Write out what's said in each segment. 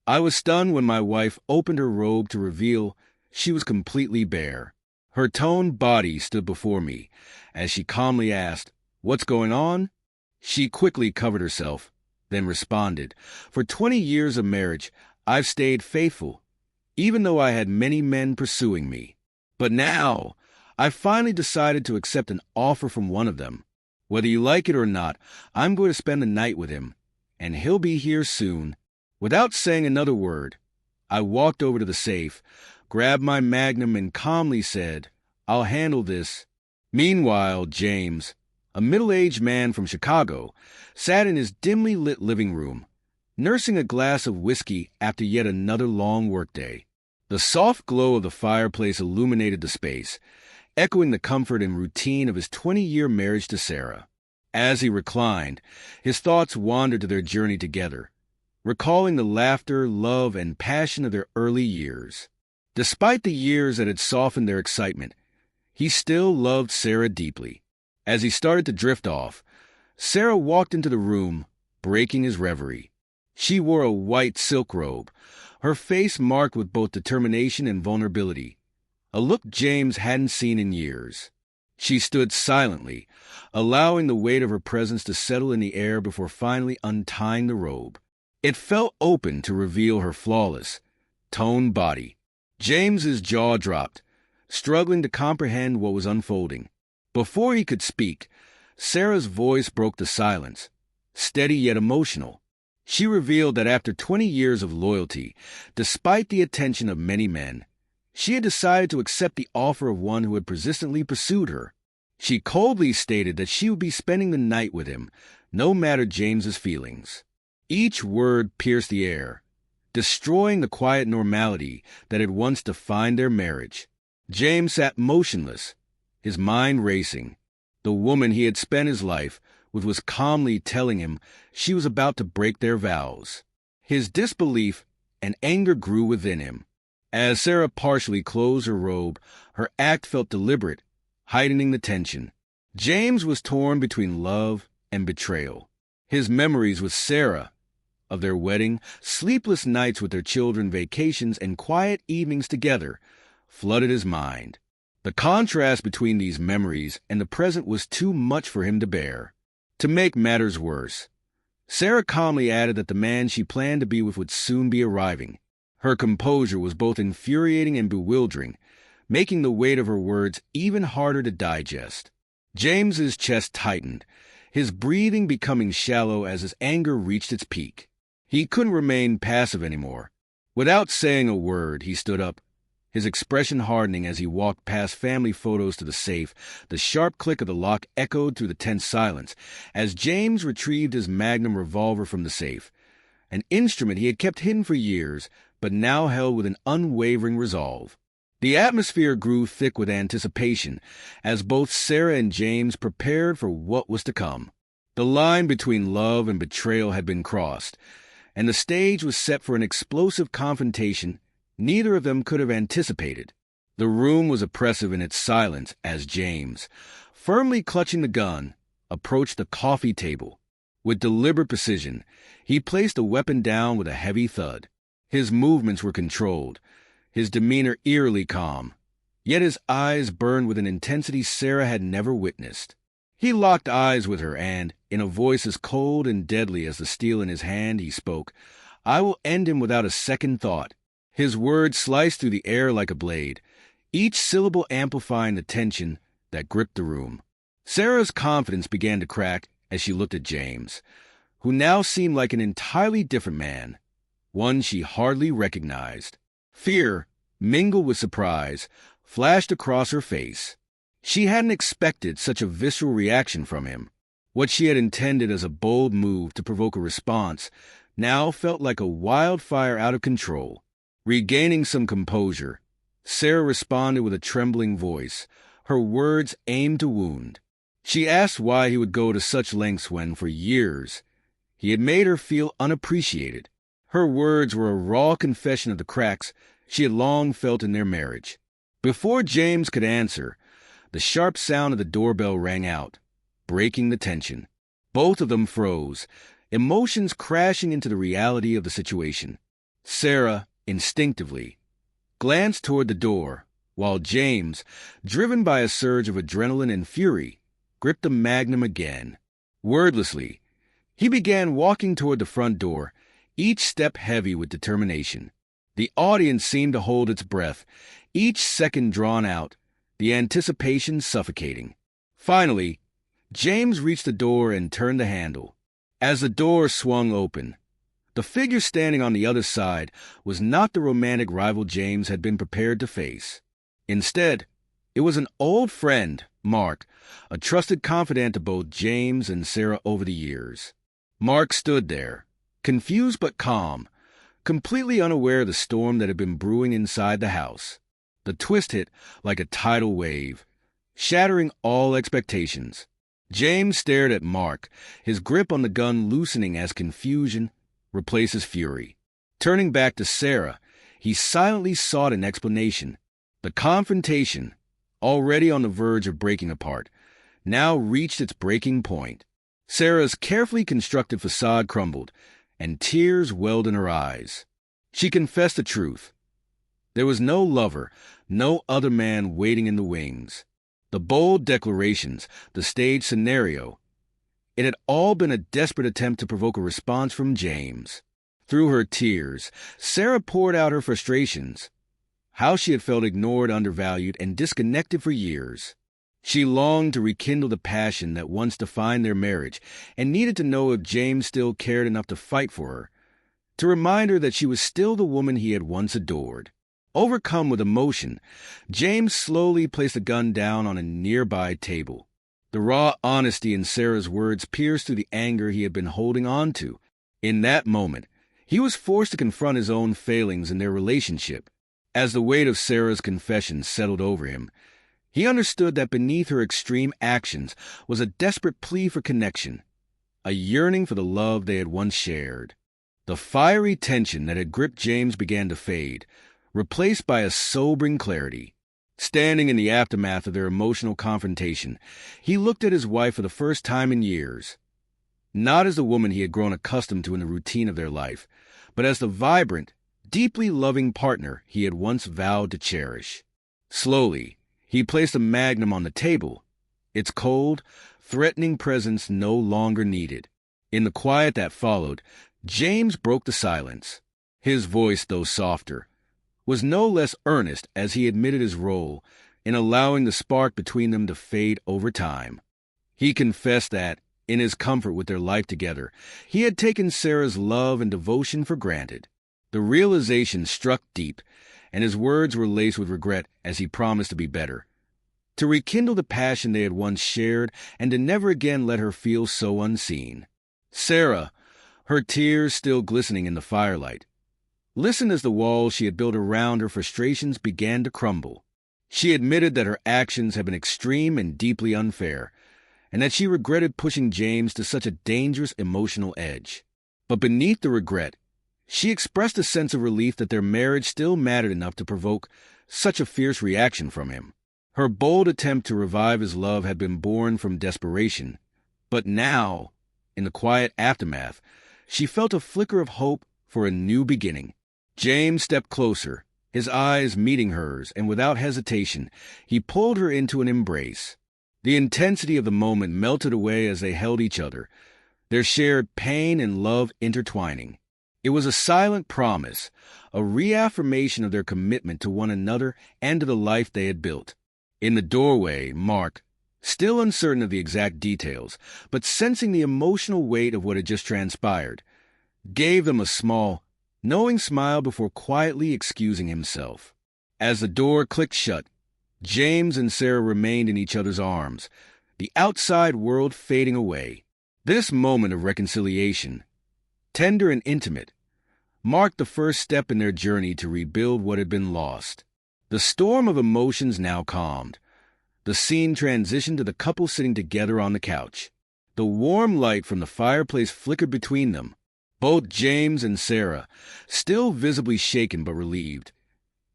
I was stunned when my wife opened her robe to reveal she was completely bare. Her toned body stood before me as she calmly asked, "What's going on?" She quickly covered herself, then responded, "For 20 years of marriage, I've stayed faithful, even though I had many men pursuing me. But now, I finally decided to accept an offer from one of them. Whether you like it or not, I'm going to spend the night with him, and he'll be here soon." Without saying another word, I walked over to the safe, grabbed my magnum, and calmly said, "I'll handle this." Meanwhile, James, a middle-aged man from Chicago, sat in his dimly lit living room, nursing a glass of whiskey after yet another long workday. The soft glow of the fireplace illuminated the space, echoing the comfort and routine of his 20-year marriage to Sarah. As he reclined, his thoughts wandered to their journey together, recalling the laughter, love, and passion of their early years. Despite the years that had softened their excitement, he still loved Sarah deeply. As he started to drift off, Sarah walked into the room, breaking his reverie. She wore a white silk robe, her face marked with both determination and vulnerability, a look James hadn't seen in years. She stood silently, allowing the weight of her presence to settle in the air before finally untying the robe. It fell open to reveal her flawless, toned body. James's jaw dropped, struggling to comprehend what was unfolding. Before he could speak, Sarah's voice broke the silence, steady yet emotional. She revealed that after 20 years of loyalty, despite the attention of many men, she had decided to accept the offer of one who had persistently pursued her. She coldly stated that she would be spending the night with him, no matter James's feelings. Each word pierced the air, destroying the quiet normality that had once defined their marriage. James sat motionless, his mind racing. The woman he had spent his life with was calmly telling him she was about to break their vows. His disbelief and anger grew within him. As Sarah partially closed her robe, her act felt deliberate, heightening the tension. James was torn between love and betrayal. His memories with Sarah, of their wedding, sleepless nights with their children, vacations, and quiet evenings together, flooded his mind. The contrast between these memories and the present was too much for him to bear. To make matters worse, Sarah calmly added that the man she planned to be with would soon be arriving. Her composure was both infuriating and bewildering, making the weight of her words even harder to digest. James's chest tightened, his breathing becoming shallow as his anger reached its peak. He couldn't remain passive anymore. Without saying a word, he stood up, his expression hardening as he walked past family photos to the safe. The sharp click of the lock echoed through the tense silence as James retrieved his Magnum revolver from the safe, an instrument he had kept hidden for years, but now held with an unwavering resolve. The atmosphere grew thick with anticipation as both Sarah and James prepared for what was to come. The line between love and betrayal had been crossed, and the stage was set for an explosive confrontation neither of them could have anticipated. The room was oppressive in its silence as James, firmly clutching the gun, approached the coffee table. With deliberate precision, he placed the weapon down with a heavy thud. His movements were controlled, his demeanor eerily calm, yet his eyes burned with an intensity Sarah had never witnessed. He locked eyes with her and, in a voice as cold and deadly as the steel in his hand, he spoke, "I will end him without a second thought." His words sliced through the air like a blade, each syllable amplifying the tension that gripped the room. Sarah's confidence began to crack as she looked at James, who now seemed like an entirely different man, one she hardly recognized. Fear, mingled with surprise, flashed across her face. She hadn't expected such a visceral reaction from him. What she had intended as a bold move to provoke a response now felt like a wildfire out of control. Regaining some composure, Sarah responded with a trembling voice, her words aimed to wound. She asked why he would go to such lengths when, for years, he had made her feel unappreciated. Her words were a raw confession of the cracks she had long felt in their marriage. Before James could answer, the sharp sound of the doorbell rang out, breaking the tension. Both of them froze, emotions crashing into the reality of the situation. Sarah, instinctively, glanced toward the door, while James, driven by a surge of adrenaline and fury, gripped the magnum again. Wordlessly, he began walking toward the front door, each step heavy with determination. The audience seemed to hold its breath, each second drawn out, the anticipation suffocating. Finally, James reached the door and turned the handle. As the door swung open, the figure standing on the other side was not the romantic rival James had been prepared to face. Instead, it was an old friend, Mark, a trusted confidant to both James and Sarah over the years. Mark stood there, confused but calm, completely unaware of the storm that had been brewing inside the house. The twist hit like a tidal wave, shattering all expectations. James stared at Mark, his grip on the gun loosening as confusion replaces fury. Turning back to Sarah, he silently sought an explanation. The confrontation, already on the verge of breaking apart, now reached its breaking point. Sarah's carefully constructed facade crumbled, and tears welled in her eyes. She confessed the truth. There was no lover, no other man waiting in the wings. The bold declarations, the staged scenario, it had all been a desperate attempt to provoke a response from James. Through her tears, Sarah poured out her frustrations, how she had felt ignored, undervalued, and disconnected for years. She longed to rekindle the passion that once defined their marriage and needed to know if James still cared enough to fight for her, to remind her that she was still the woman he had once adored. Overcome with emotion, James slowly placed the gun down on a nearby table. The raw honesty in Sarah's words pierced through the anger he had been holding on to. In that moment, he was forced to confront his own failings in their relationship. As the weight of Sarah's confession settled over him, he understood that beneath her extreme actions was a desperate plea for connection, a yearning for the love they had once shared. The fiery tension that had gripped James began to fade, replaced by a sobering clarity. Standing in the aftermath of their emotional confrontation, he looked at his wife for the first time in years, not as the woman he had grown accustomed to in the routine of their life, but as the vibrant, deeply loving partner he had once vowed to cherish. Slowly, he placed the magnum on the table, its cold, threatening presence no longer needed. In the quiet that followed, James broke the silence. His voice, though softer, was no less earnest as he admitted his role in allowing the spark between them to fade over time. He confessed that, in his comfort with their life together, he had taken Sarah's love and devotion for granted. The realization struck deep, and his words were laced with regret as he promised to be better, to rekindle the passion they had once shared and to never again let her feel so unseen. Sarah, her tears still glistening in the firelight, listened as the walls she had built around her frustrations began to crumble. She admitted that her actions had been extreme and deeply unfair, and that she regretted pushing James to such a dangerous emotional edge. But beneath the regret, she expressed a sense of relief that their marriage still mattered enough to provoke such a fierce reaction from him. Her bold attempt to revive his love had been born from desperation, but now, in the quiet aftermath, she felt a flicker of hope for a new beginning. James stepped closer, his eyes meeting hers, and without hesitation, he pulled her into an embrace. The intensity of the moment melted away as they held each other, their shared pain and love intertwining. It was a silent promise, a reaffirmation of their commitment to one another and to the life they had built. In the doorway, Mark, still uncertain of the exact details, but sensing the emotional weight of what had just transpired, gave them a small, knowing smile before quietly excusing himself. As the door clicked shut, James and Sarah remained in each other's arms, the outside world fading away. This moment of reconciliation, tender and intimate, marked the first step in their journey to rebuild what had been lost. The storm of emotions now calmed. The scene transitioned to the couple sitting together on the couch. The warm light from the fireplace flickered between them. Both James and Sarah, still visibly shaken but relieved,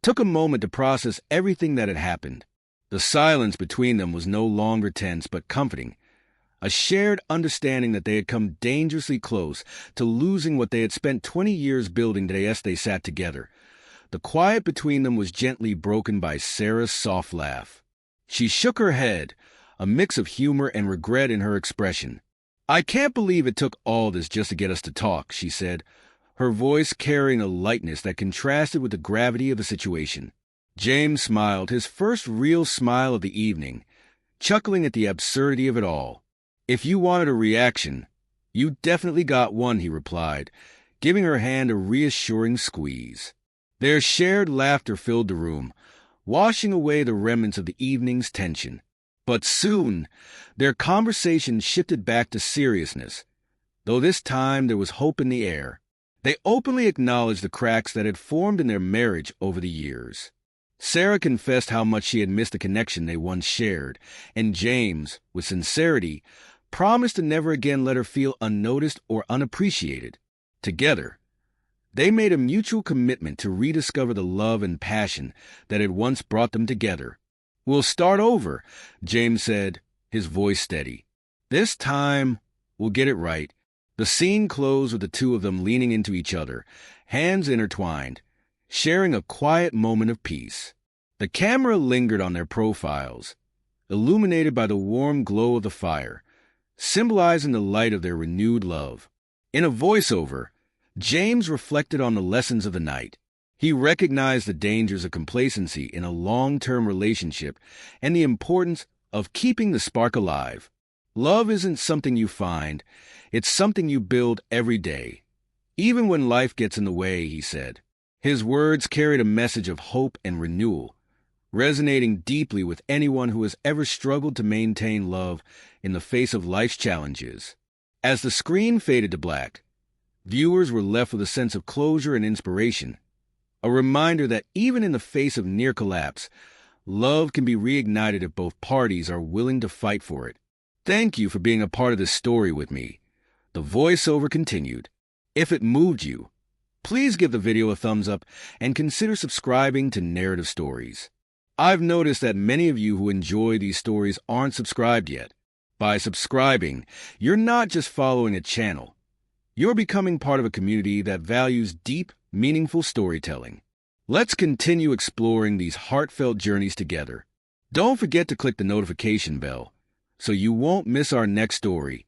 took a moment to process everything that had happened. The silence between them was no longer tense but comforting, a shared understanding that they had come dangerously close to losing what they had spent 20 years building the day as they sat together. The quiet between them was gently broken by Sarah's soft laugh. She shook her head, a mix of humor and regret in her expression. "I can't believe it took all this just to get us to talk," she said, her voice carrying a lightness that contrasted with the gravity of the situation. James smiled, his first real smile of the evening, chuckling at the absurdity of it all. "If you wanted a reaction, you definitely got one," he replied, giving her hand a reassuring squeeze. Their shared laughter filled the room, washing away the remnants of the evening's tension. But soon, their conversation shifted back to seriousness, though this time there was hope in the air. They openly acknowledged the cracks that had formed in their marriage over the years. Sarah confessed how much she had missed the connection they once shared, and James, with sincerity, promised to never again let her feel unnoticed or unappreciated. Together, they made a mutual commitment to rediscover the love and passion that had once brought them together. "We'll start over," James said, his voice steady. "This time, we'll get it right." The scene closed with the two of them leaning into each other, hands intertwined, sharing a quiet moment of peace. The camera lingered on their profiles, illuminated by the warm glow of the fire, symbolizing the light of their renewed love. In a voiceover, James reflected on the lessons of the night. He recognized the dangers of complacency in a long-term relationship and the importance of keeping the spark alive. Love isn't something you find, it's something you build every day, even when life gets in the way, he said. His words carried a message of hope and renewal, resonating deeply with anyone who has ever struggled to maintain love in the face of life's challenges. As the screen faded to black, viewers were left with a sense of closure and inspiration, a reminder that even in the face of near collapse, love can be reignited if both parties are willing to fight for it. "Thank you for being a part of this story with me," the voiceover continued. "If it moved you, please give the video a thumbs up and consider subscribing to Narrative Stories. I've noticed that many of you who enjoy these stories aren't subscribed yet. By subscribing, you're not just following a channel. You're becoming part of a community that values deep, meaningful storytelling. Let's continue exploring these heartfelt journeys together. Don't forget to click the notification bell so you won't miss our next story.